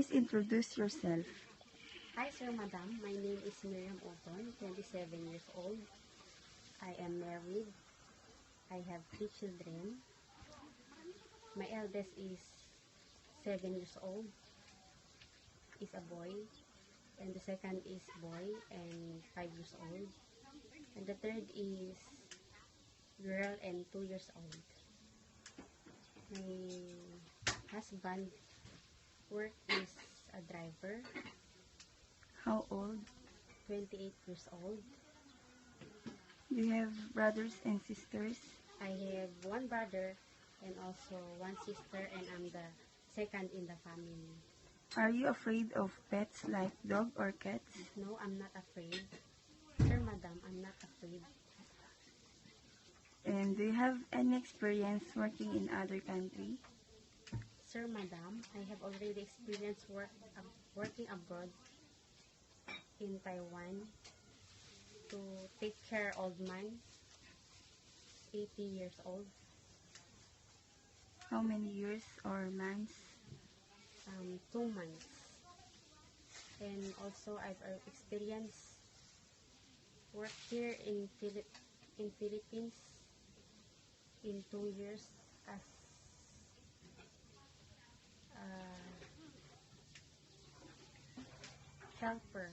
please introduce yourself? Hi, sir, madam. My name is Miriam Oton, 27 years old. I am married. I have 3 children. My eldest is 7 years old, is a boy. And the second is boy and 5 years old. And the third is girl and 2 years old. My husband work is a driver, How old? 28 years old. Do you have brothers and sisters? I have one brother and also one sister, and I'm the second in the family. Are you afraid of pets like dog or cats? No, I'm not afraid. Sir, madam, I'm not afraid. And do you have any experience working in other country? Sir, madam, I have already experienced working abroad in Taiwan to take care old man, 80 years old. How many years or months? 2 months. And also I've experienced work here in Philippines in 2 years as a helper.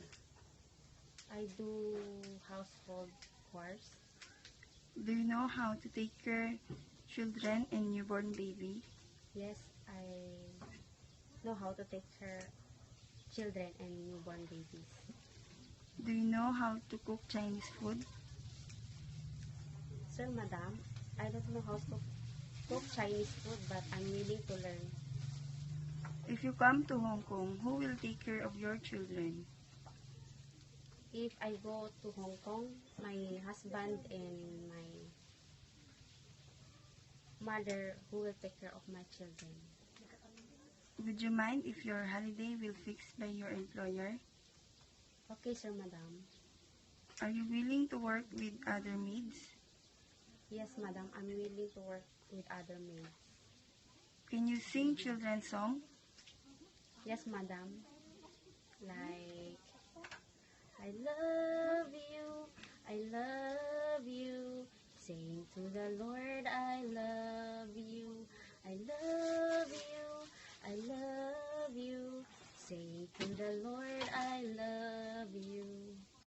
I do household chores. Do you know how to take care children and newborn baby? Yes, I know how to take care children and newborn babies. Do you know how to cook Chinese food? Sir, madam, I don't know how to cook Chinese food, but I'm willing to learn. If you come to Hong Kong, who will take care of your children? If I go to Hong Kong, my husband and my mother who will take care of my children. Would you mind if your holiday will fixed by your employer? Okay, sir, madam. Are you willing to work with other maids? Yes, madam, I'm willing to work with other maids. Can you sing children's song? Yes, madam. Like, I love you, I love